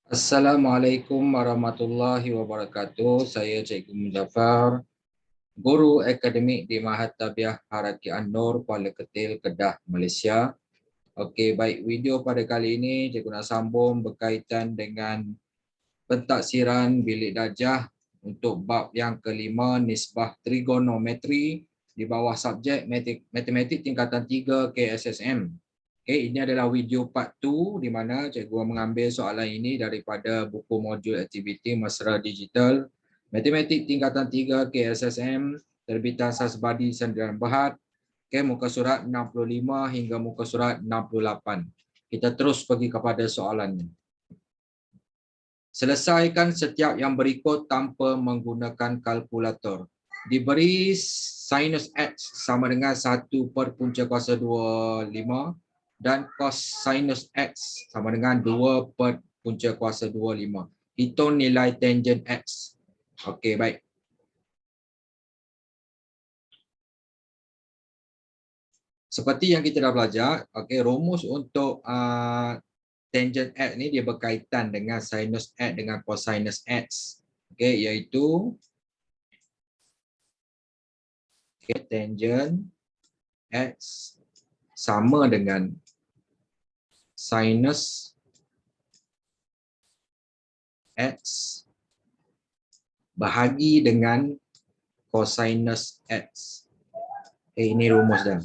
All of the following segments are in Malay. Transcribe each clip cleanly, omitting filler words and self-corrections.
Assalamualaikum warahmatullahi wabarakatuh. Saya Cikgu Muzaffar, Guru Akademik di Mahat Tabiah Haraki An-Nur, Kuala Ketil, Kedah, Malaysia. Okey, baik, video pada kali ini Cikgu nak sambung berkaitan dengan pentaksiran bilik darjah untuk bab yang kelima, nisbah trigonometri di bawah subjek matematik tingkatan 3 KSSM. Okay, ini adalah video part 2 di mana cikgu mengambil soalan ini daripada buku modul aktiviti Mesra Digital Matematik tingkatan 3 KSSM terbitan Sasbadi Sendirian Berhad. Okay, muka surat 65 hingga muka surat 68. Kita terus pergi kepada soalannya. Selesaikan setiap yang berikut tanpa menggunakan kalkulator. Diberi sinus X sama dengan 1 per punca kuasa 25 dan cos sinus X sama dengan 2 per punca kuasa 25. Hitung nilai tangent X. Okey, baik. Seperti yang kita dah belajar, okey, rumus untuk tangent X ni dia berkaitan dengan sinus X dengan cosinus X. Okey, iaitu tangent X sama dengan sinus X bahagi dengan cosinus X. Ini rumus dah.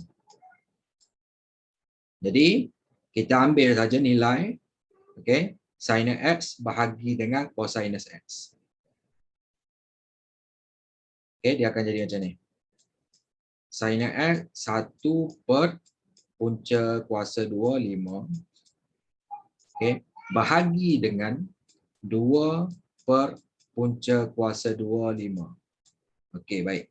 Jadi kita ambil saja nilai sinus X bahagi dengan cosinus X. Dia akan jadi macam ni. Sinus X 1 per punca kuasa 25 bahagi dengan 2 per punca kuasa 25. Okey, baik.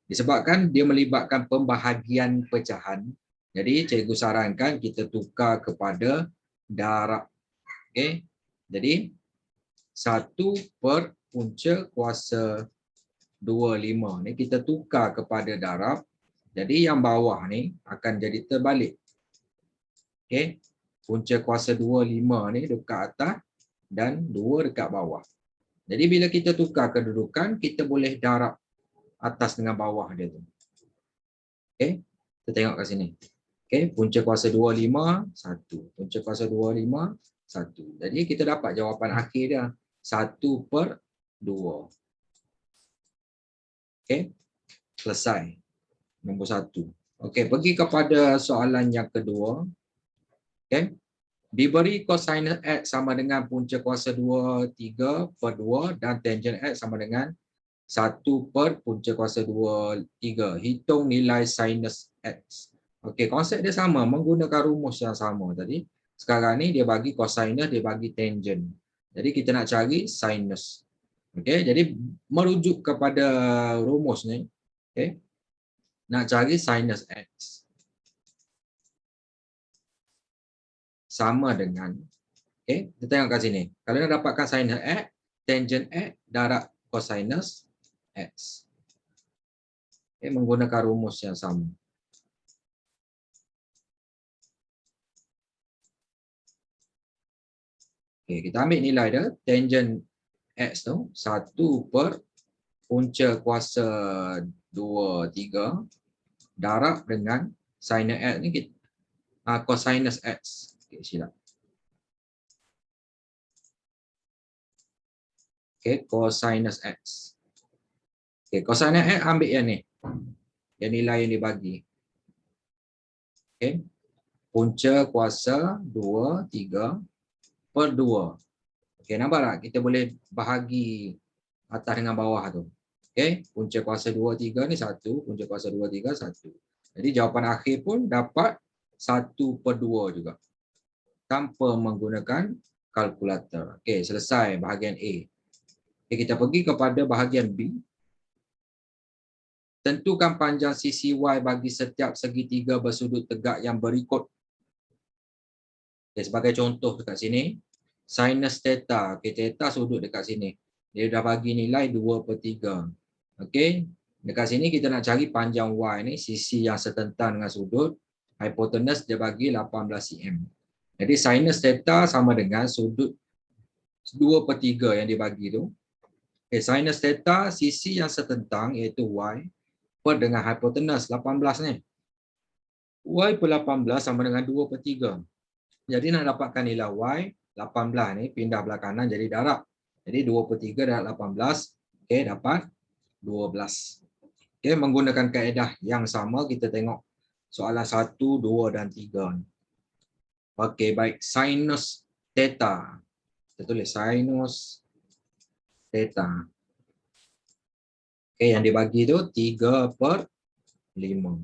Disebabkan dia melibatkan pembahagian pecahan, jadi cikgu sarankan kita tukar kepada darab. Okey. Jadi 1 per punca kuasa 25 ni kita tukar kepada darab. Jadi yang bawah ni akan jadi terbalik. Okey. Punca kuasa 25 ni dekat atas dan 2 dekat bawah. Jadi bila kita tukar kedudukan, kita boleh darab atas dengan bawah dia tu. Okey. Kita tengok kat sini. Okey, punca kuasa 25 1. Punca kuasa 25 1. Jadi kita dapat jawapan akhir dia 1 per 2. Okey. Selesai. Nombor 1. Okey, pergi kepada soalan yang kedua. Okey. Diberi cosinus X sama dengan punca kuasa 23 per 2 dan tangent X sama dengan 1 per punca kuasa 23. Hitung nilai sinus X. Okey, konsep dia sama, menggunakan rumus yang sama tadi. Sekarang ni dia bagi cosinus, dia bagi tangent. Jadi kita nak cari sinus. Okey, jadi merujuk kepada rumus ni, okey. Nak cari sinus X sama dengan, okey, kita tengok kat sini. Kalau nak dapatkan sinus X, tangent X darab cosinus X. Okay, menggunakan rumus yang sama. Okay, kita ambil nilai dia, tangent X tu 1 per punca kuasa 23 darab dengan sinus X ni cosinus X. Okay, silap. Okay, cosinus X. Okay, cosinus X ambil yang ni. Yang nilai yang dibagi. Okay. Punca kuasa 23 per 2. Okay, nampak tak? Kita boleh bahagi atas dengan bawah tu. Okay, punca kuasa 23 ni 1, punca kuasa 23 1. Jadi jawapan akhir pun dapat 1 per 2 juga. Tanpa menggunakan kalkulator. Okay, selesai bahagian A. Okay, kita pergi kepada bahagian B. Tentukan panjang sisi Y bagi setiap segitiga bersudut tegak yang berikut. Okay, sebagai contoh dekat sini, sinus theta. Okay, theta sudut dekat sini. Dia dah bagi nilai 2 per 3. Okay, dekat sini kita nak cari panjang Y ni, sisi yang setentang dengan sudut. Hipotenus dia bagi 18 cm. Jadi sinus theta sama dengan sudut 2/3 yang dibagi tu. Okay, sinus theta sisi yang setentang iaitu y per dengan hipotenus 18 ni. Y per 18 sama dengan 2/3. Jadi nak dapatkan nilai y 18 ni pindah belah kanan jadi darab. Jadi 2/3 darab 18, okey, dapat 12. Okey, menggunakan kaedah yang sama kita tengok soalan 1, 2 dan 3 ni. Okey, baik, sinus theta. Kita tulis sinus theta. Okey, yang dibagi tu 3/5.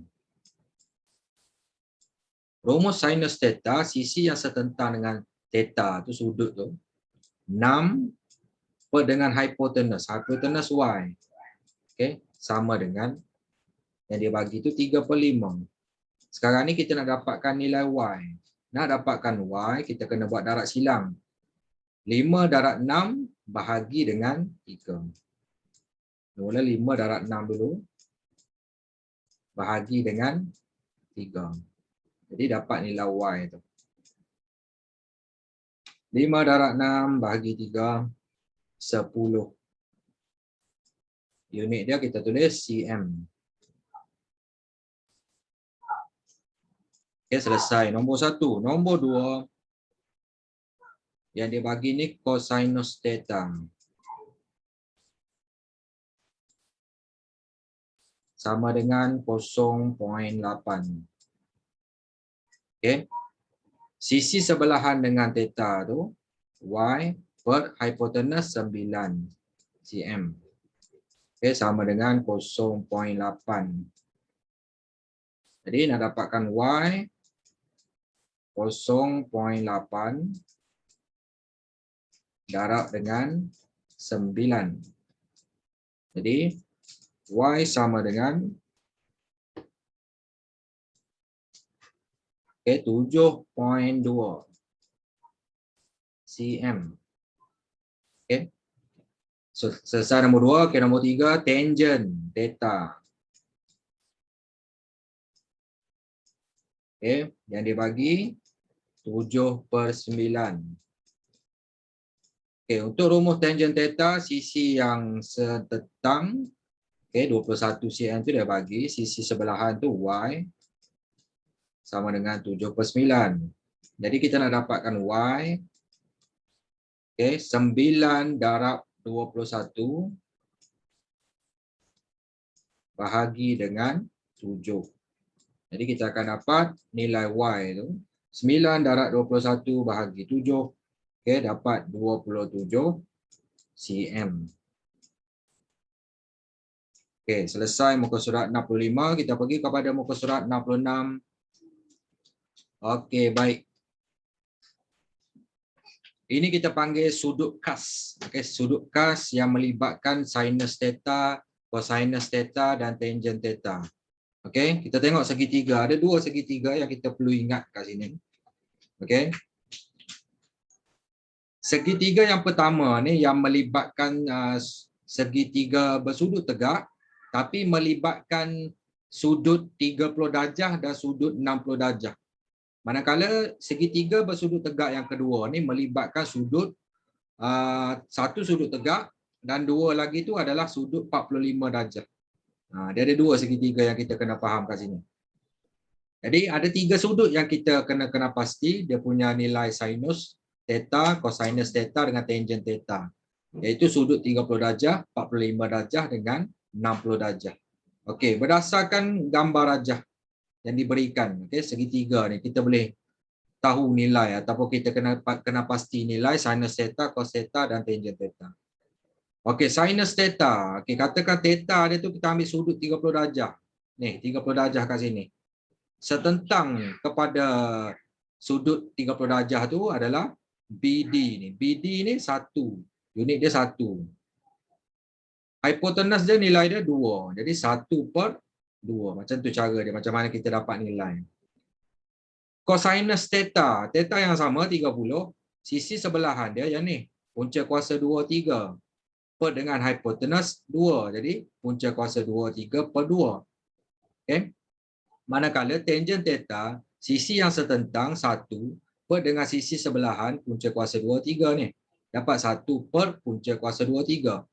Rumus sinus theta, sisi yang setentang dengan theta tu sudut tu 6 per dengan hipotenus. Hipotenus y. Okey, sama dengan yang dibagi tu 3/5. Sekarang ni kita nak dapatkan nilai y. Nak dapatkan y, kita kena buat darab silang. 5 darab 6 bahagi dengan 3. Mula 5 darab 6 dulu. Bahagi dengan 3. Jadi dapat nilai y tu. 5 darab 6 bahagi 3, 10. Unit dia kita tulis cm. Okay, selesai. Nombor 1. Nombor 2. Yang dibagi ni cosinus theta. Sama dengan 0.8. Okay. Sisi sebelahan dengan theta tu y per hipotenus 9 cm. Okay, sama dengan 0.8. Jadi nak dapatkan y 0.8 darab dengan 9. Jadi y sama dengan 7.2 cm. Okay. So, selesai nombor 2. Okay, nombor 3 tangent theta. Okay, yang dibagi 7/9. Okay, untuk rumus tangent theta, sisi yang setentang, okay, 21 cm tu dia bagi, sisi sebelahan tu y sama dengan 7/9. Jadi kita nak dapatkan y, okay, 9 darab 21 bahagi dengan 7. Jadi kita akan dapat nilai y tu 9 darab 21 bahagi 7. Okay, dapat 27 cm. Okay, selesai muka surat 65. Kita pergi kepada muka surat 66. Okey, baik. Ini kita panggil sudut khas. Okay, sudut khas yang melibatkan sinus theta, cosinus theta dan tangent theta. Okey, kita tengok segitiga. Ada 2 segitiga yang kita perlu ingat kat sini. Okey. Segitiga yang pertama ni yang melibatkan segitiga bersudut tegak tapi melibatkan sudut 30 darjah dan sudut 60 darjah. Manakala segitiga bersudut tegak yang kedua ni melibatkan sudut satu sudut tegak dan 2 lagi tu adalah sudut 45 darjah. Dia ada 2 segitiga yang kita kena faham kat sini. Jadi ada 3 sudut yang kita kena pasti dia punya nilai sinus theta, cosinus theta dengan tangent theta. Iaitu sudut 30 darjah, 45 darjah dengan 60 darjah. Okey, berdasarkan gambar rajah yang diberikan, okey, segitiga ni kita boleh tahu nilai ataupun kita kena pasti nilai sinus theta, cos theta dan tangent theta. Okey, sinus theta. Okey, katakan theta dia tu kita ambil sudut 30 darjah. Ni, 30 darjah kat sini. Setentang kepada sudut 30 darjah tu adalah BD ni. BD ni 1. Unit dia 1. Hipotenus dia nilai dia 2. Jadi 1/2. Macam tu cara dia. Macam mana kita dapat nilai. Cosinus theta. Theta yang sama 30. Sisi sebelahan dia yang ni. Punca kuasa 2, 3. Per dengan hipotenus 2. Jadi punca kuasa 2, 3/2. Okay. Manakala tangent theta, sisi yang setentang 1 per dengan sisi sebelahan punca kuasa 2, 3 ni. dapat 1 per punca kuasa 2, 3.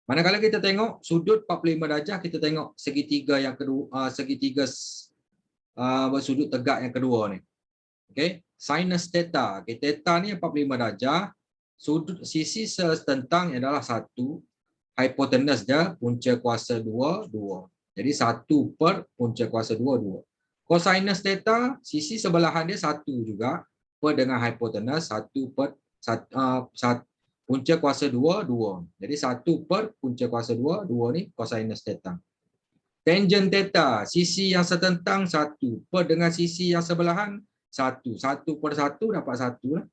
Manakala kita tengok sudut 45 darjah, kita tengok segitiga yang kedua, segitiga bersudut tegak yang kedua ni. Okey, sinus theta. Okey, theta ni 45 darjah. Sudut sisi setentang adalah 1, hipotenus dia punca kuasa 2, 2. Jadi 1 per punca kuasa 2, 2. Cosinus theta, sisi sebelahan dia 1 juga, per dengan hipotenus 1 per punca kuasa 2, 2. Jadi 1 per punca kuasa 2, 2 ni cosinus theta. Tangent theta, sisi yang setentang 1 per dengan sisi yang sebelahan 1. 1 per 1 dapat 1 lah.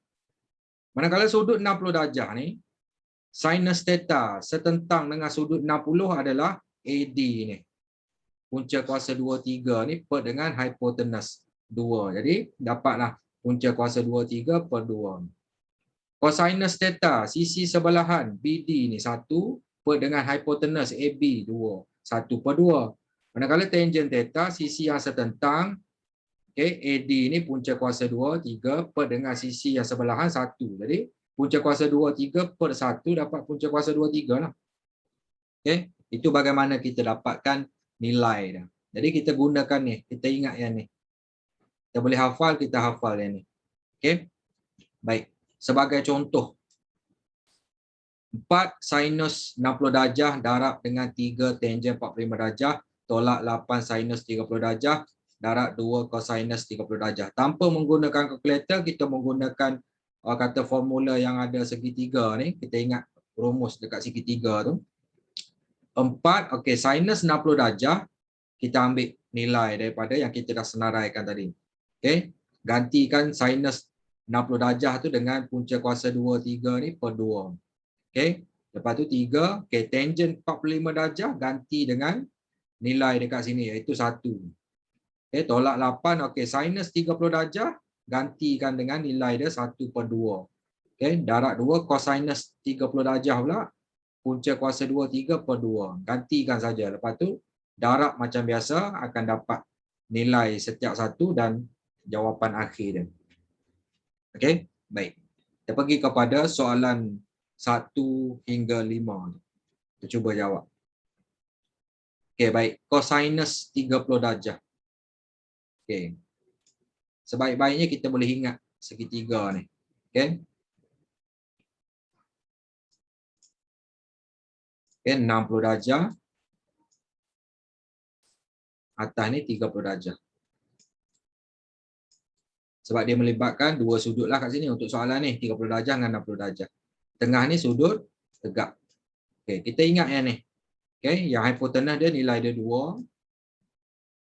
Manakala sudut 60 darjah ni, sinus theta setentang dengan sudut 60 adalah AD ni. Punca kuasa 2, 3 ni per dengan hipotenus 2. Jadi dapatlah punca kuasa 2, 3 per 2. Cosinus theta, sisi sebelahan BD ni 1 per dengan hipotenus AB 2. 1 per 2. Manakala tangent theta, sisi yang setentang, okay, AD ni punca kuasa 2, 3 per dengan sisi yang sebelahan 1. Jadi punca kuasa 2, 3 per 1 dapat punca kuasa 2, 3 lah. Okay. Itu bagaimana kita dapatkan nilai dah. Jadi kita gunakan ni, kita ingat yang ni. Kita boleh hafal, kita hafal yang ni. Okay. Baik. Sebagai contoh, 4 sinus 60 darjah darab dengan 3 tangent 45 darjah, tolak 8 sinus 30 darjah, darab 2 cosinus 30 darjah. Tanpa menggunakan kalkulator, kita menggunakan kata formula yang ada segitiga ni. Kita ingat rumus dekat segitiga tu. 4, okey, sinus 60 darjah, kita ambil nilai daripada yang kita dah senaraikan tadi. Okey, gantikan sinus 60 darjah tu dengan punca kuasa 2, 3 ni per 2. Okey, lepas tu 3, okey, tangent 45 darjah ganti dengan nilai dekat sini iaitu 1. Okey, tolak 8, okey, sinus 30 darjah gantikan dengan nilai dia 1 per 2. Okey, darab 2 cosinus 30 darjah pula punca kuasa 2, 3 per 2. Gantikan saja. Lepas tu darab macam biasa akan dapat nilai setiap satu dan jawapan akhir dia. Okey, baik. Kita pergi kepada soalan 1 hingga 5. Kita cuba jawab. Okey, baik. Cosinus 30 darjah. Okey. Sebaik-baiknya kita boleh ingat segitiga ni. Okey. Okey, 60 darjah. Atas ni 30 darjah. Sebab dia melibatkan dua sudut lah kat sini untuk soalan ni. 30 darjah dengan 60 darjah. Tengah ni sudut tegak. Okey, kita ingat yang ni. Okey, yang hipotenus dia nilai dia 2.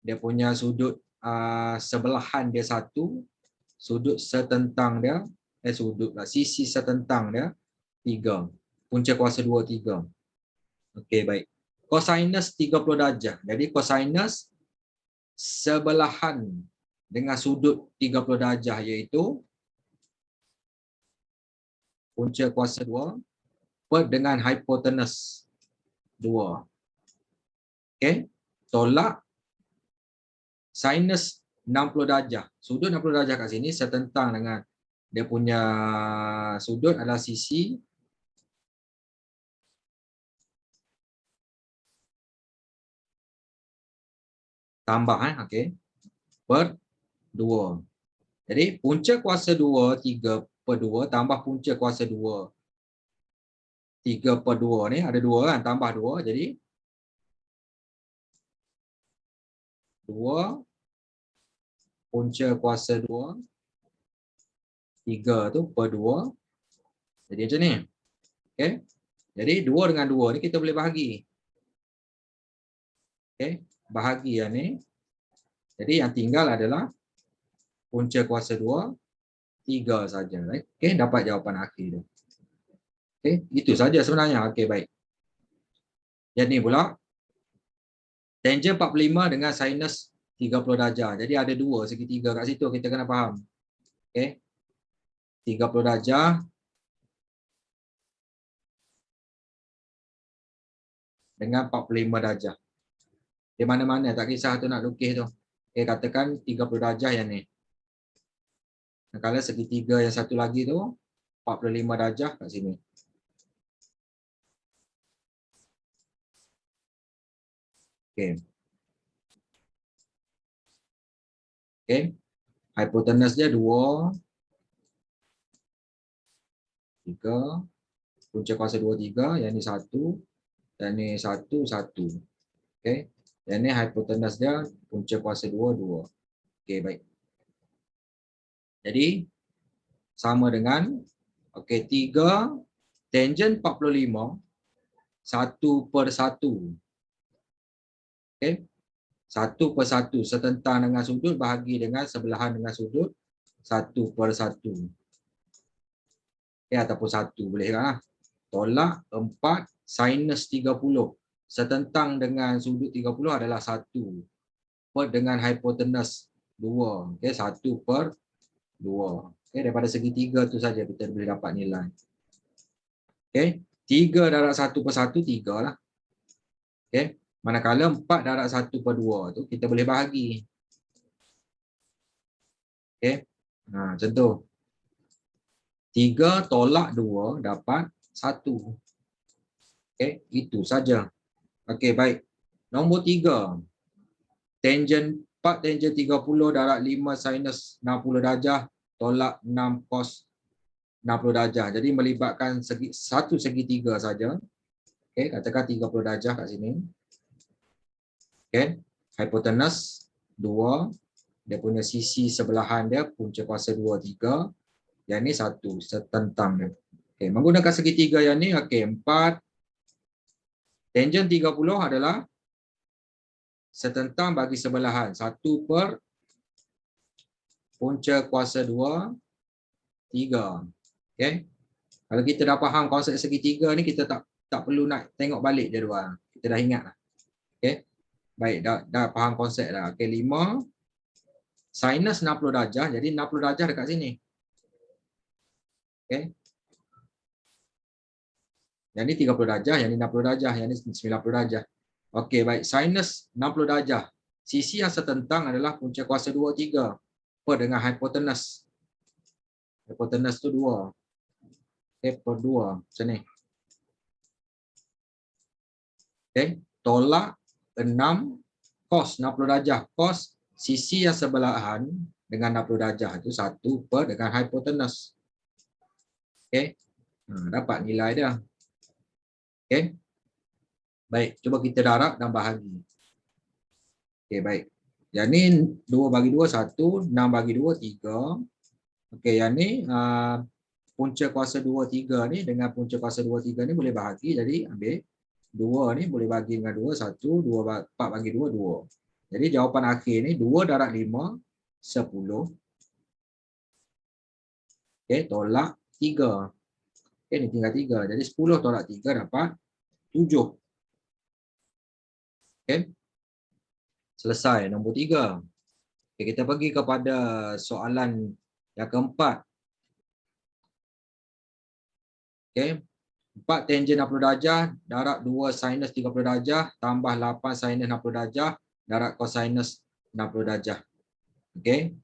Dia punya sudut sebelahan dia 1. Sudut setentang dia, sisi setentang dia 3. Punca kuasa 2, 3. Okey, baik. Cosinus 30 darjah. Jadi cosinus sebelahan dengan sudut 30 darjah iaitu punca kuasa 2 per dengan hipotenus 2. Okey, tolak sinus 60 darjah. Sudut 60 darjah kat sini setentang dengan dia punya sudut adalah sisi tambah okey, per 2. Jadi punca kuasa 2, 3 per 2 tambah punca kuasa 2, 3 per 2 ni ada 2 kan, tambah 2. Jadi 2 punca kuasa 2, 3 tu per 2. Jadi macam ni. Okey. Jadi 2 dengan 2 ni kita boleh bahagi. Okey, bahagi yang ni. Jadi yang tinggal adalah punca kuasa 2, 3 saja. Okey, dapat jawapan akhir dia. Okey, itu saja sebenarnya. Okey, baik. Yang ni pula tangent 45 dengan sinus 30 darjah. Jadi ada dua segitiga kat situ, kita kena faham. Okey. 30 darjah dengan 45 darjah. Di mana-mana tak kisah tu nak lukis tu. Okey, katakan 30 darjah yang ni. Kalau segitiga yang satu lagi tu 45 darjah kat sini. Okey. Okey. Hipotenus dia 2, 3. Punca kuasa 2, 3. Yang ni 1. Dan ni 1, 1. Okey. Yang ni hipotenus dia punca kuasa 2, 2. Okey, baik. Jadi, sama dengan, okey, 3 tangent 45, 1/1. Okey. 1/1 setentang dengan sudut bahagi dengan sebelahan dengan sudut 1/1. Okay, ataupun 1 boleh lah. Tolak 4 sinus 30 setentang dengan sudut 30 adalah 1 dengan hipotenus 2. Okay, 1/2. Okay, daripada segitiga tu saja kita boleh dapat nilai. Okay, 3 darab 1/1, 3 lah. Okay. Manakala 4 darab 1/2 tu kita boleh bahagi. Okey. Macam tu. 3 tolak 2 dapat 1. Okey, itu saja. Okey, baik. Nombor 3. Tangent 4 tangent 30 darab 5 sinus 60 darjah tolak 6 cos 60 darjah. Jadi melibatkan satu segitiga saja. Okey, katakan 30 darjah kat sini. Okey. Hipotenus 2. Dia punya sisi sebelahan dia punca kuasa 2, 3. Yang ni 1 setentang dia. Okey, menggunakan segitiga yang ni, okey, 4 tangent 30 adalah setentang bagi sebelahan 1 per punca kuasa 2, 3. Okey. Kalau kita dah faham konsep segitiga ni, kita tak perlu nak tengok balik jadual. Kita dah ingat lah. Okey. Baik, dah faham konsep dah. Okey, 5 sinus 60 darjah. Jadi 60 darjah dekat sini. Okey. Yang ni 30 darjah, yang ni 60 darjah, yang ni 90 darjah. Okey, baik. Sinus 60 darjah. Sisi yang setentang adalah punca kuasa 2, 3 per dengan hipotenus. Hipotenus tu 2. Okey, per 2. Macam ni. Okey, tolak 6 cos 60 darjah. Cos sisi yang sebelahan dengan 60 darjah itu 1 per dengan hipotenus. Okey. Dapat nilai dia. Okey. Baik, cuba kita darab dan bahagi. Okey, baik. Yang ni 2 bagi 2, 1. 6 bagi 2, 3. Okey, yang ni punca kuasa 2, 3 ni dengan punca kuasa 2, 3 ni boleh bahagi. Jadi ambil 2 ni boleh bagi dengan 2, 1. 4 bagi 2, 2. Jadi jawapan akhir ni 2 darab 5, 10. Okey, tolak 3. Okey, ni tinggal 3. Jadi 10 tolak 3 dapat 7. Okey. Selesai nombor 3. Okay, kita pergi kepada soalan yang keempat. Okey. 4 tangent 60 darjah darab 2 sinus 30 darjah tambah 8 sinus 60 darjah darab cosinus 60 darjah. Okey.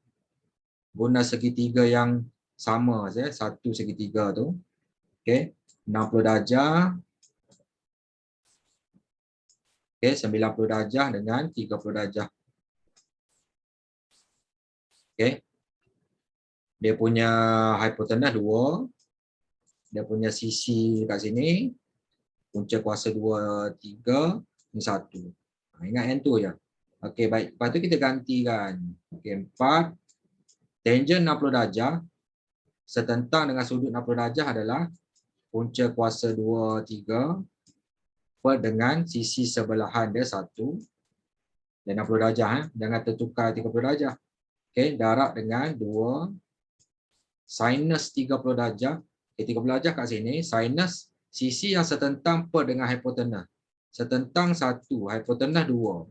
Guna segitiga yang sama saja, satu segitiga tu. Okey. 60 darjah. Okey, 90 darjah dengan 30 darjah. Okey. Dia punya hipotenus 2. Dia punya sisi kat sini. Punca kuasa 2, 3. Ni 1. Ingat yang tu je. Okey, baik. Lepas tu kita gantikan. Okey, 4. Tangent 60 darjah. Setentang dengan sudut 60 darjah adalah punca kuasa 2, 3. Per dengan sisi sebelahan dia 1. Dan 60 darjah. Jangan tertukar 30 darjah. Okey, darab dengan 2. Sinus 30 darjah. Okay, 30 darjah kat sini. Sinus sisi yang setentang per dengan hipotenus. Setentang 1. Hipotenus 2.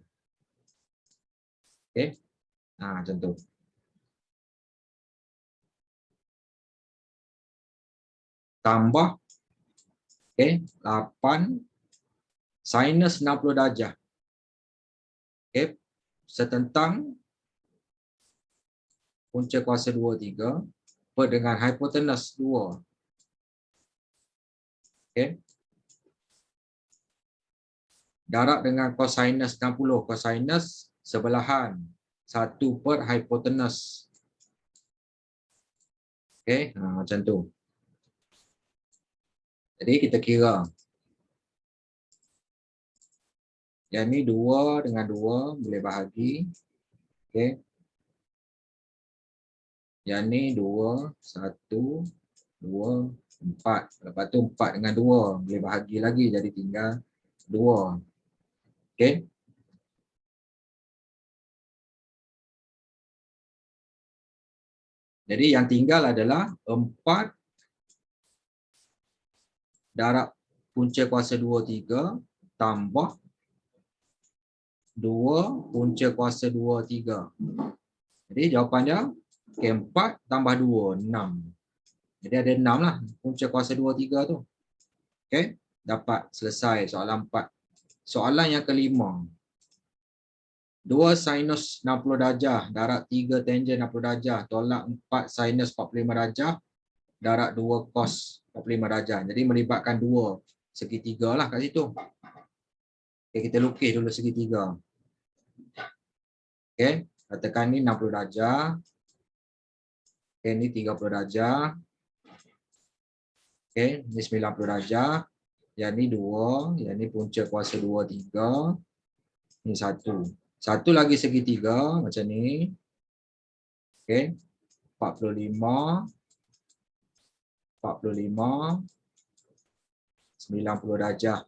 Okey. Macam tu. Tambah. Okey. 8. Sinus 60 darjah. Okey. Setentang punca kuasa 2, 3. Per dengan hipotenus 2. Okey. Darab dengan kosinus 60. Kosinus sebelahan. 1 per hipotenus. Okey, macam tu. Jadi kita kira. Yang ni 2 dengan 2 boleh bahagi. Okey. Yang ni 2, 1, 2, 4. Lepas tu 4 dengan 2 boleh bahagi lagi, jadi tinggal 2. Okey. Jadi yang tinggal adalah 4 darab punca kuasa 2, 3 tambah 2 punca kuasa 2, 3. Jadi jawapannya okay, 4 tambah 2, 6. Jadi ada 6 lah punca kuasa 2, 3 tu. Okey, dapat selesai soalan 4. Soalan yang kelima. 2 sinus 60 darjah darab 3 tangent 60 darjah tolak 4 sinus 45 darjah darab 2 cos 45 darjah. Jadi melibatkan 2 segitiga lah kat situ. Okay, kita lukis dulu segitiga. Okey, katakan ni 60 darjah. Okey, ni 30 darjah. Okey, ni 90 darjah. Yang ni 2, yang ni punca kuasa 2, 3. Ni 1. Satu lagi segitiga macam ni. Okey. 45, 90 darjah.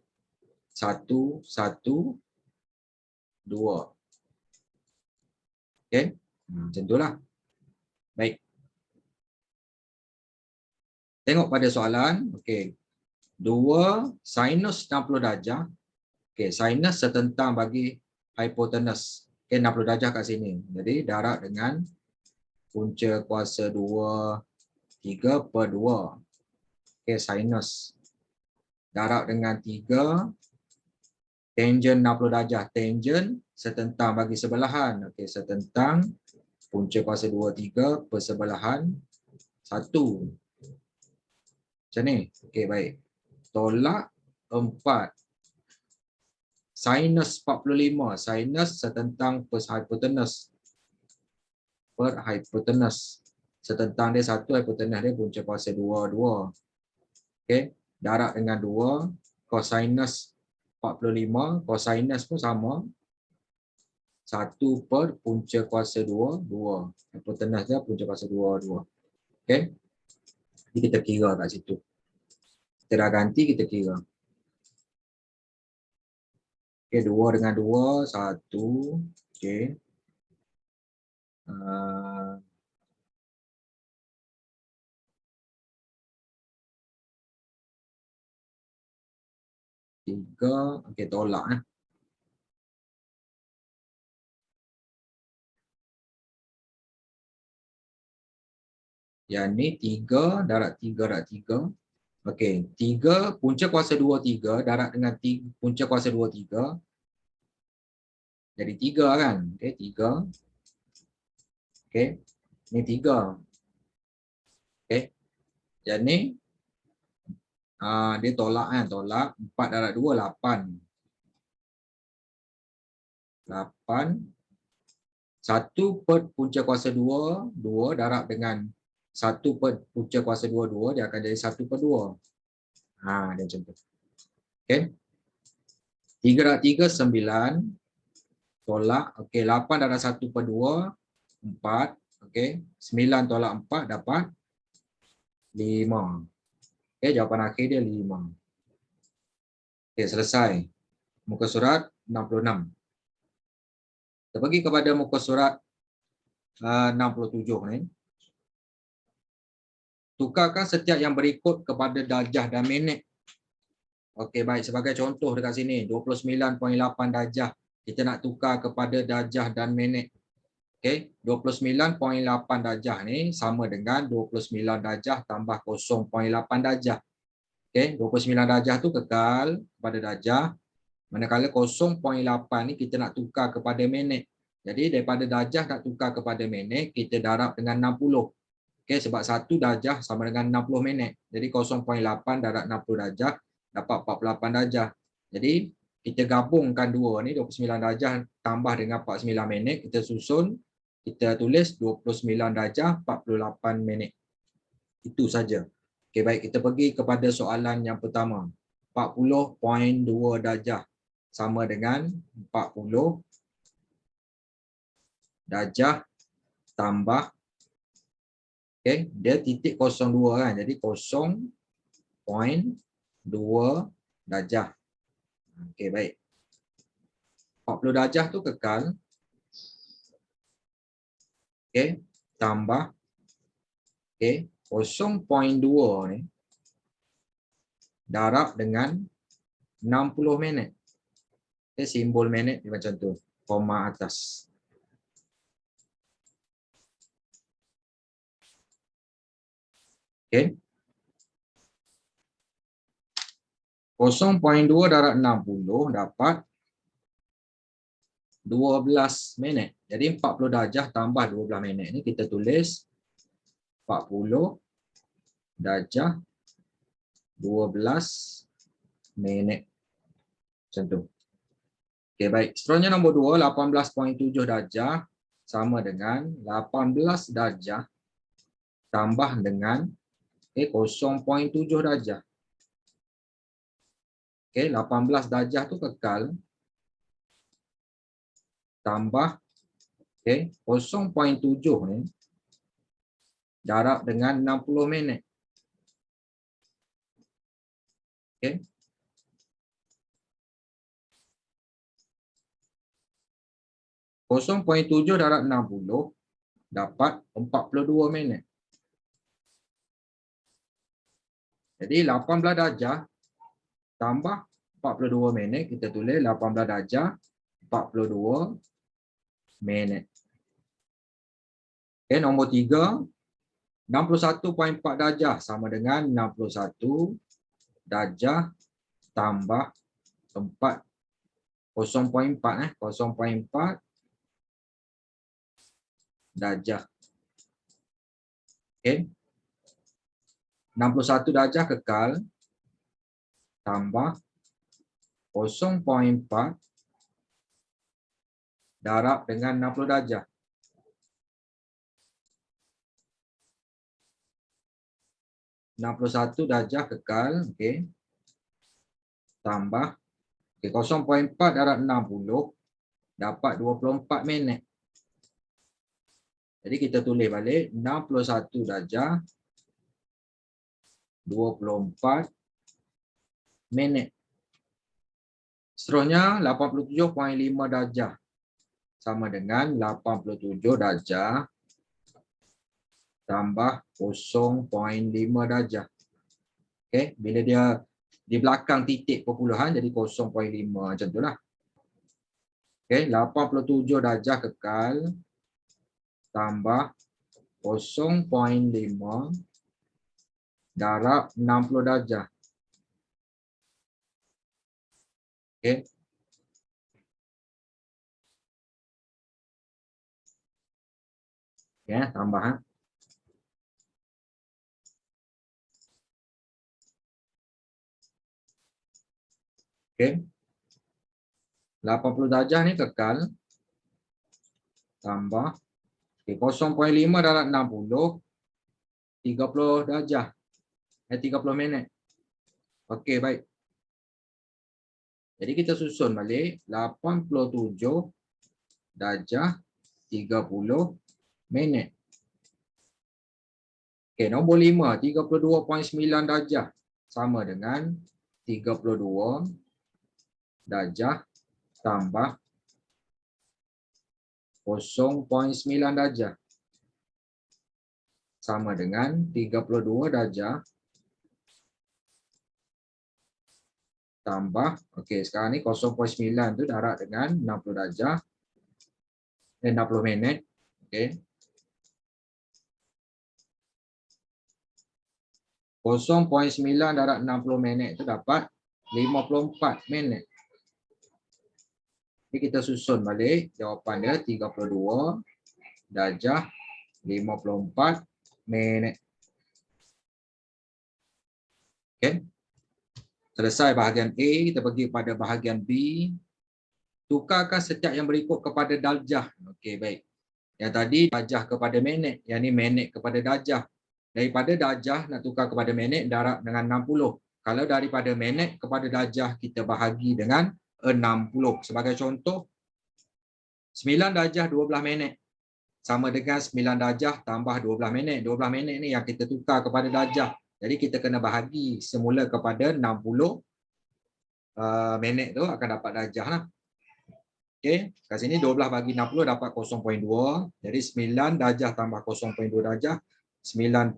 1, 1, 2. Okey. Macam itulah. Baik. Tengok pada soalan. Okey. 2 sinus 60 darjah. Okey, sinus setentang bagi hipotenus. Okey, 60 darjah kat sini. Jadi darab dengan punca kuasa 2, 3 per 2. Okey, sinus. Darab dengan 3. Tangent 60 darjah. Tangent setentang bagi sebelahan. Okey, setentang punca kuasa 2, 3 per sebelahan 1. Macam ni. Okey, baik. Tolak 4. Sinus 45. Sinus setentang per hipotenus. Per hipotenus. Setentang dia 1, hipotenus dia punca kuasa 2, 2. Okey. Darab dengan 2. Cosinus 45. Cosinus pun sama. 1 per punca kuasa 2, 2. Hipotenus dia punca kuasa 2, 2. Okey. Jadi kita kira kat situ. Kita dah ganti, kita kira. Okey, 2 dengan 2, 1. Okey. 3. Okey, tolak. Yang ni 3 darab 3 darab 3. Okey, 3 punca kuasa 2, 3 darab dengan 3, punca kuasa 2, 3. Jadi 3 kan? Okey, 3. Okey, ni 3. Okey, yang ni dia tolak kan? Tolak 4 darab 2, 8. 8. 1 per punca kuasa 2, 2 darab dengan 1 per punca kuasa 2, 2. Dia akan jadi 1 per 2. Dia macam tu. Okey. 3 darab 3, 9. Tolak. Okey, 8 darab 1 per 2, 4. Okey, 9 tolak 4 dapat 5. Okey, jawapan akhir dia 5. Okey, selesai. Muka surat 66. Kita pergi kepada muka surat 67 ni. Tukarkan setiap yang berikut kepada darjah dan minit. Okey, baik. Sebagai contoh dekat sini, 29.8 darjah. Kita nak tukar kepada darjah dan minit. Okey, 29.8 darjah ni sama dengan 29 darjah tambah 0.8 darjah. Okey, 29 darjah tu kekal pada darjah. Manakala 0.8 ni kita nak tukar kepada minit. Jadi daripada darjah nak tukar kepada minit, kita darab dengan 60. Okey, sebab 1 darjah sama dengan 60 minit. Jadi 0.8 darab 60 darjah dapat 48 darjah. Jadi kita gabungkan dua ni, 29 darjah tambah dengan 49 minit, kita susun, kita tulis 29 darjah 48 minit. Itu saja. Okey, baik, kita pergi kepada soalan yang pertama. 40.2 darjah sama dengan 40 darjah tambah, okey, dia titik 02 kan. Jadi 0.2 darjah. Okey, baik. 40 darjah tu kekal. Okey, tambah, okey, 0.2 ni darab dengan 60 minit. Okay, simbol minit dia macam tu, koma atas. Okey. 0.2 darab 60 dapat 12 minit. Jadi 40 darjah tambah 12 minit ni kita tulis 40 darjah 12 minit. Macam tu. Okey, baik. Seterusnya nombor 2, 18.7 darjah sama dengan 18 darjah tambah dengan 0.7 darjah. Okey, 18 darjah tu kekal tambah 0.7 ni darab dengan 60 minit. Okey. .7 darab 60 dapat 42 minit. Jadi 18 darjah tambah 42 minit, kita tulis 18 darjah 42 minit. Okey, nombor 3, 61.4 darjah sama dengan 61 darjah tambah 4, 0.4 0.4 darjah. Okey. 61 darjah kekal tambah 0.4 darab dengan 60 darjah. .61 darjah kekal, okey. Tambah 0.4 darab 60 dapat 24 minit. Jadi kita tulis balik 61 darjah 24 minit. Seterusnya 87.5 darjah sama dengan 87 darjah tambah 0.5 darjah. Okey, bila dia di belakang titik perpuluhan jadi 0.5 macam itulah. Okey, 87 darjah kekal tambah 0.5 darab 60 darjah. Okey. Ya, tambahan. Okey. 80 darjah ni kekal tambah 0.5 darab 60 30 darjah. 30 minit. Okey, baik. Jadi kita susun balik 87 darjah 30 minit. Okey, nombor 5, 32.9 darjah sama dengan 32 darjah tambah 0.9 darjah sama dengan 32 darjah tambah, okey, sekarang ni 0.9 tu darab dengan 60 darjah 60 minit. Okey. 0.9 darab 60 minit tu dapat 54 minit. Jadi kita susun balik jawapan dia 32 darjah 54 minit. Okey. Selesai bahagian A, kita pergi pada bahagian B. Tukarkan setiap yang berikut kepada darjah. Okey, baik. Yang tadi darjah kepada minit, yang ni minit kepada darjah. Daripada darjah nak tukar kepada minit, darab dengan 60. Kalau daripada minit kepada darjah, kita bahagi dengan 60. Sebagai contoh, 9 darjah 12 minit. Sama dengan 9 darjah tambah 12 minit. 12 minit ni yang kita tukar kepada darjah. Jadi kita kena bahagi semula kepada 60 minit tu akan dapat darjah lah. Okey, kat sini 12 bagi 60 dapat 0.2. Jadi 9 darjah tambah 0.2 darjah, 9.2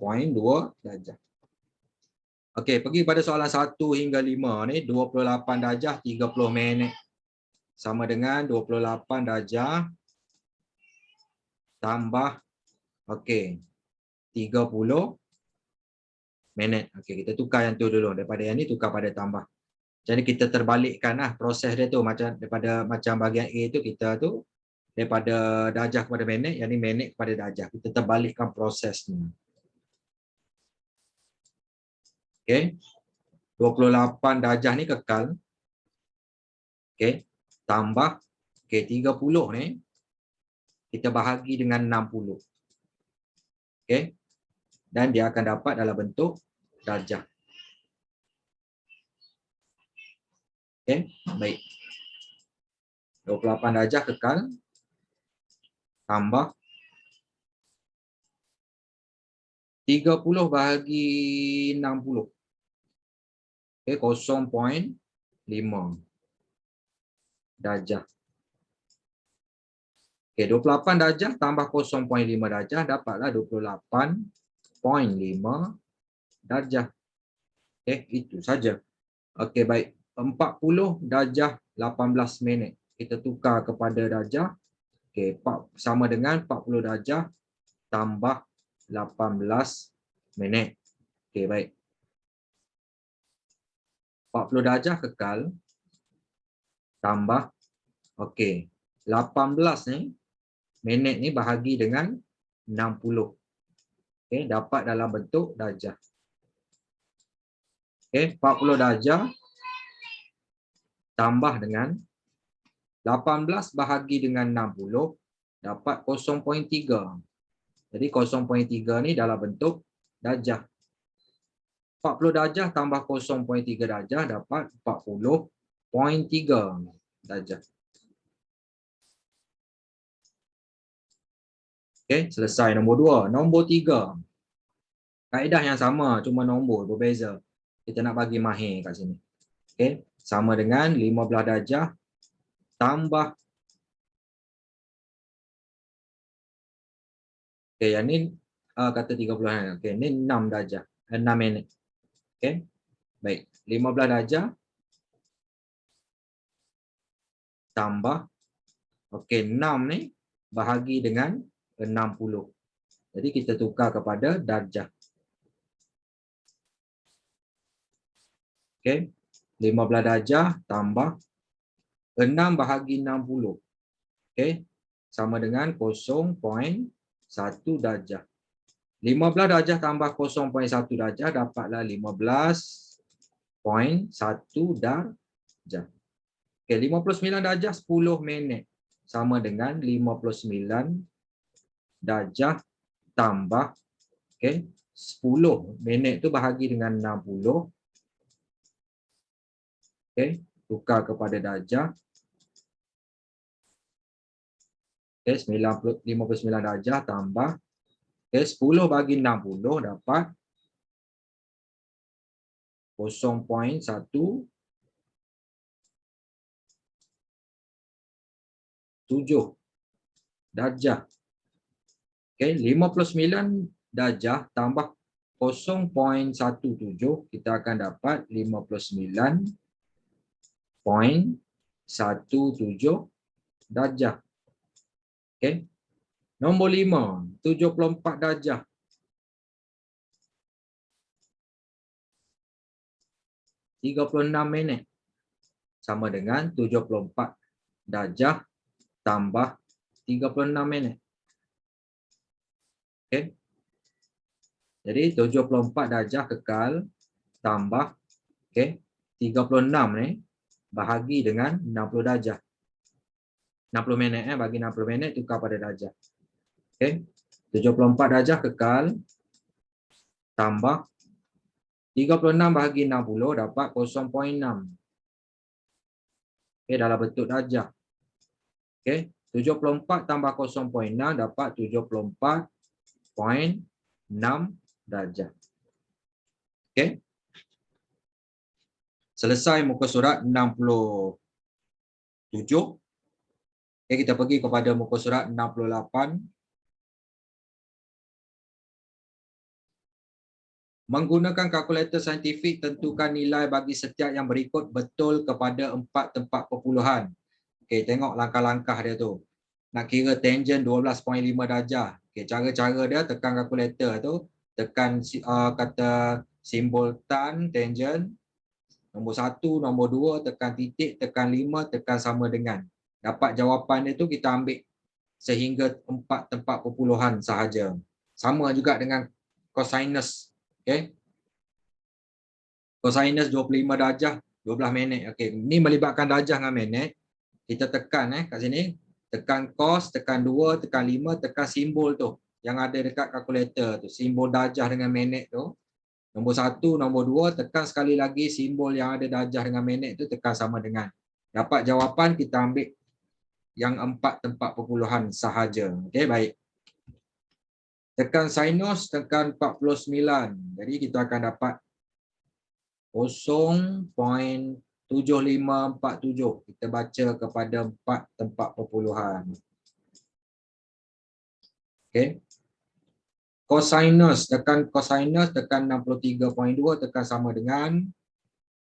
darjah. Okey, pergi pada soalan 1 hingga 5 ni, 28 darjah 30 minit. Sama dengan 28 darjah tambah, okey, 30 minit. Okey, kita tukar yang tu dulu. Daripada yang ni tukar pada tambah. Jadi kita terbalikkan lah proses dia tu. Macam bahagian A tu, kita tu daripada darjah kepada minit, yang ni minit kepada darjah. Kita terbalikkan proses ni. Okey. 28 darjah ni kekal. Okey. Tambah, okey, 30 ni kita bahagi dengan 60. Okey. Dan dia akan dapat dalam bentuk darjah. Okey, baik. 28 darjah kekal. Tambah 30 bahagi 60. Okey, 0.5 darjah. Okey, 28 darjah tambah 0.5 darjah dapatlah 28.5 darjah. Okey, itu saja. Okey, baik. 40 darjah 18 minit. Kita tukar kepada darjah. Okey, sama dengan 40 darjah tambah 18 minit. Okey, baik. 40 darjah kekal. Tambah, okey, 18 ni, minit ni bahagi dengan 60. Okey, dapat dalam bentuk darjah. Okey, 40 darjah tambah dengan 18 bahagi dengan 60 dapat 0.3. Jadi 0.3 ni dalam bentuk darjah. 40 darjah tambah 0.3 darjah dapat 40.3 darjah. Okey, selesai nombor 2. Nombor 3. Kaedah yang sama, cuma nombor berbeza. Kita nak bagi mahir kat sini. Okey, sama dengan 15 darjah tambah. Okey, yang ni kata 30. Okey, ni 6 darjah. 6 minit. Okey. Baik, 15 darjah tambah, okey, 6 ni bahagi dengan 60. Jadi kita tukar kepada darjah. Okey, 15 darjah tambah 6 bahagi 60. Okey, sama dengan 0.1 darjah. 15 darjah tambah 0.1 darjah dapatlah 15.1 darjah. Okey, 59 darjah 10 minit. Sama dengan 59 darjah tambah, okey, 10 minit tu bahagi dengan 60. Okey, tukar kepada darjah. Okey, 59 darjah tambah, okey, 10 bagi 60 dapat 0.17 darjah. Okey, 59 darjah tambah 0.17 kita akan dapat 59.17 darjah. Okey. Nombor 5, 74 darjah. (36 minit) sama dengan 74 darjah tambah 36 minit. Okey. Jadi 74 darjah kekal tambah, okey, 36 ni bahagi dengan 60 darjah. 60 minit bagi 60 minit tukar pada darjah. Okey. 74 darjah kekal tambah 36 bahagi 60 dapat 0.6. Okey, dalam bentuk darjah. Okey, 74 tambah 0.6 dapat 74.6 darjah. Okey. Selesai muka surat 67. Okay, kita pergi kepada muka surat 68. Menggunakan kalkulator saintifik, tentukan nilai bagi setiap yang berikut betul kepada 4 tempat perpuluhan. Okey, tengok langkah-langkah dia tu. Nak kira tangent 12.5 darjah. Okey, cara-cara dia tekan kalkulator tu, tekan kata simbol tan, tangent. Nombor 1, nombor 2, tekan titik, tekan 5, tekan sama dengan. Dapat jawapan dia tu kita ambil sehingga 4 tempat perpuluhan sahaja. Sama juga dengan cosinus. Okey. Cosinus 25 darjah 12 minit. Okey, ni melibatkan darjah dengan minit. Kita tekan kat sini, tekan cos, tekan 2, tekan 5, tekan simbol tu yang ada dekat kalkulator tu, simbol darjah dengan minit tu. Nombor 1, nombor 2, tekan sekali lagi simbol yang ada darjah dengan minit tu, tekan sama dengan. Dapat jawapan, kita ambil yang 4 tempat perpuluhan sahaja. Okey, baik. Tekan sinus, tekan 49. Jadi kita akan dapat 0.7547. Kita baca kepada 4 tempat perpuluhan. Okey. Cosinus, tekan cosinus, tekan 63.2, tekan sama dengan,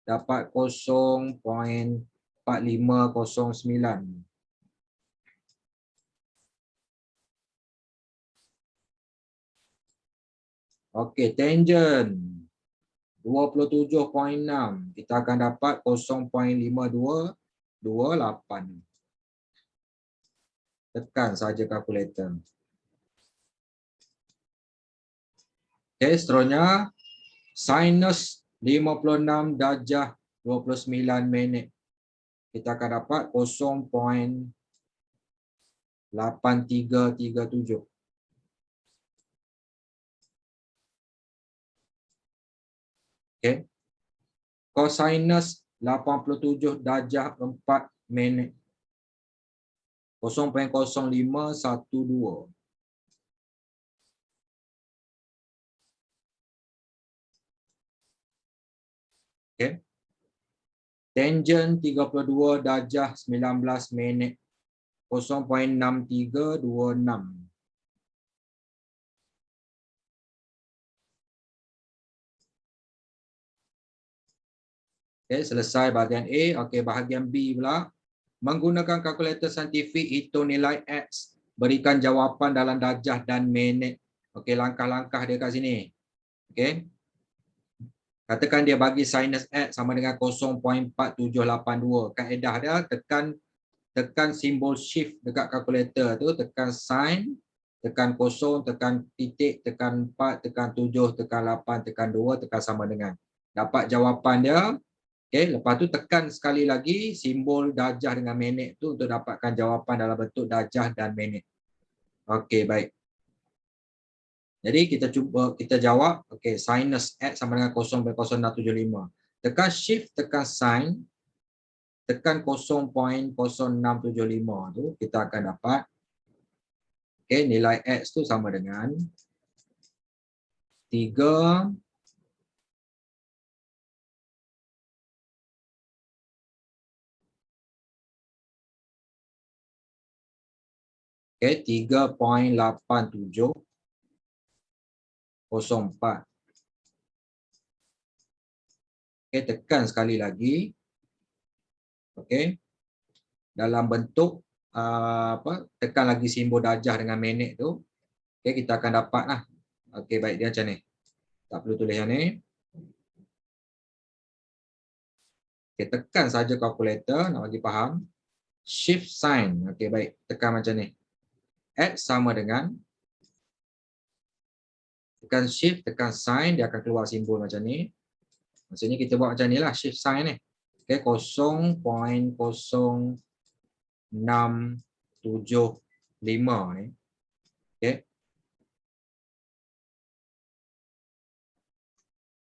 dapat 0.4509. Okey, tangent 27.6. Kita akan dapat 0.5228. Tekan saja kalkulator. Okey, seterusnya sinus 56 darjah 29 minit. Kita akan dapat 0.8337. Okey. Cosinus 87 darjah 4 minit. 0.0512. Okey. Tangent 32 darjah 19 minit. 0.6326. Okey, selesai bahagian A. Okey, bahagian B pula. Menggunakan kalkulator saintifik, hitung nilai X. Berikan jawapan dalam darjah dan minit. Okey, langkah-langkah dia kat sini. Okey. Katakan dia bagi sinus X sama dengan 0.4782. Kaedah dia tekan simbol shift dekat kalkulator tu, tekan sin, tekan 0, tekan titik, tekan 4, tekan 7, tekan 8, tekan 2, tekan sama dengan. Dapat jawapan dia. Okey, lepas tu tekan sekali lagi simbol darjah dengan minit tu untuk dapatkan jawapan dalam bentuk darjah dan minit. Okey, baik. Jadi kita jawab, okey, sinus X sama dengan 0.0675. Tekan shift, tekan sin, tekan 0.0675 tu kita akan dapat, okey, nilai X tu sama dengan 3 3.8704. Okey, tekan sekali lagi. Okey. Dalam bentuk tekan lagi simbol darjah dengan minit tu. Okey, kita akan dapatlah. Okey, baik, dia macam ni. Tak perlu tulis yang ni. Okey, tekan saja kalkulator nak bagi faham. Shift sign. Okey, baik, tekan macam ni. X sama dengan, tekan shift, tekan sign, dia akan keluar simbol macam ni. Maksudnya kita buat macam ni lah shift sign ni. Okay, 0.0675 ni. Okay.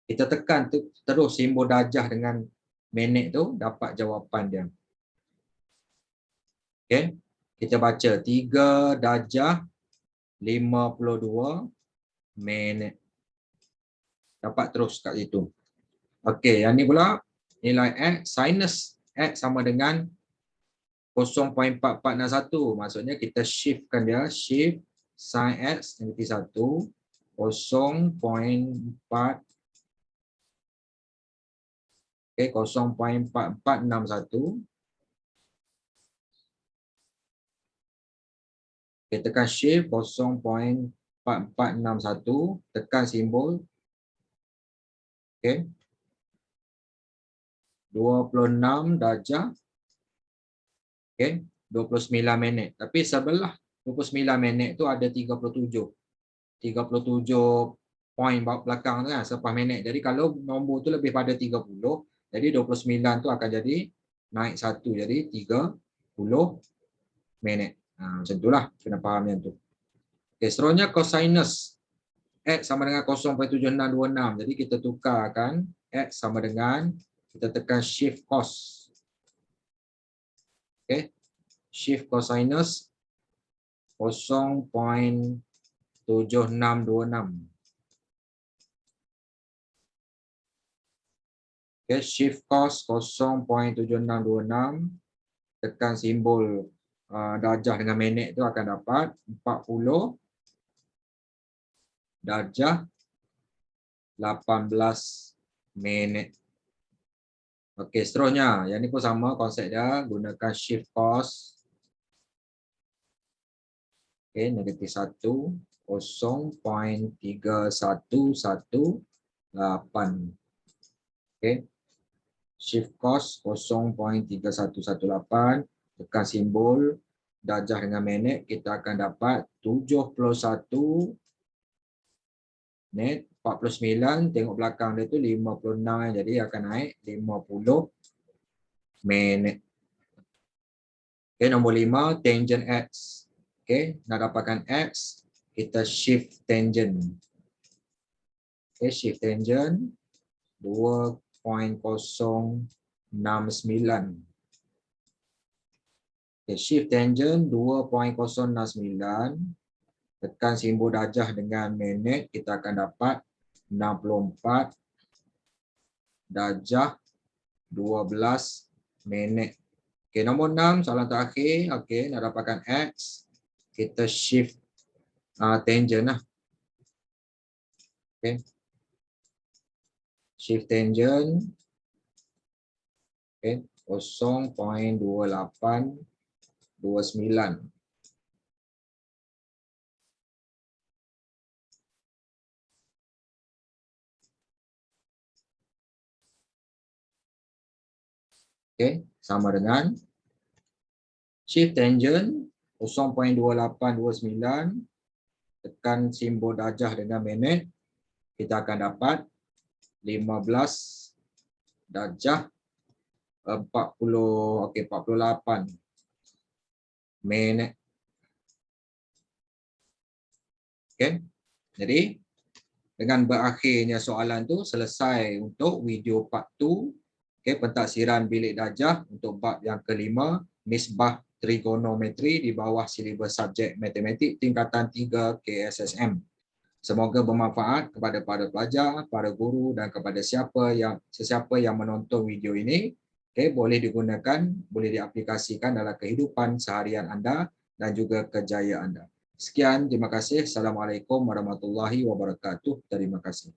Kita tekan terus simbol darjah dengan minit tu, dapat jawapan dia. Okay. Kita baca 3 darjah 52 minit. Dapat terus kat situ. Okey, yang ni pula nilai X, sinus X sama dengan 0.4461. Maksudnya kita shiftkan dia, shift sin X negatif 1, 0.4, okay, 0.4461. Kita tekan shift 0.4461, tekan simbol. Okay. 26 darjah. Okay. 29 minit. Tapi sebelah 29 minit tu ada 37 poin belakang tu kan, selepas minit. Jadi kalau nombor tu lebih pada 30, jadi 29 tu akan jadi naik 1, jadi 30 minit. Macam itulah kena faham yang tu. Okay, seterusnya cosinus X sama dengan 0.7626. Jadi kita tukarkan X sama dengan, kita tekan shift cos. Okay. Shift cosinus 0.7626. Okay, shift cos 0.7626. Tekan simbol darjah dengan minit tu akan dapat 40 darjah 18 minit. Okey, seterusnya. Yang ni pun sama konsep dia. Gunakan shift cos. Okey, negatif 1. 0.3118. Okey. Shift cos 0.3118. Tekan simbol darjah dengan minit. Kita akan dapat 71 net 49, tengok belakang dia tu 56, jadi akan naik 50 minit. Okey, nombor 5 tangent X. Okey, nak dapatkan X, kita shift tangent. Okey, shift tangent 2.069. Okey, shift tangent 2.069. Tekan simbol darjah dengan minit, kita akan dapat 64 darjah 12 minit. Okey, nombor 6, soalan terakhir. Okey, nak dapatkan X, kita shift tangent lah. Okey. Shift tangent. Okey, 0.2829. Okay, sama dengan shift tangent 0.2829, tekan simbol darjah dengan minit, kita akan dapat 15 darjah 48 minit. Okay, jadi dengan berakhirnya soalan tu selesai untuk video part 2. Okay, pentaksiran bilik darjah untuk bab yang kelima, nisbah trigonometri di bawah silibus subjek matematik tingkatan 3 KSSM. Semoga bermanfaat kepada para pelajar, para guru dan kepada sesiapa yang menonton video ini. Okay, boleh digunakan, boleh diaplikasikan dalam kehidupan seharian anda dan juga kerjaya anda. Sekian, terima kasih. Assalamualaikum warahmatullahi wabarakatuh. Terima kasih.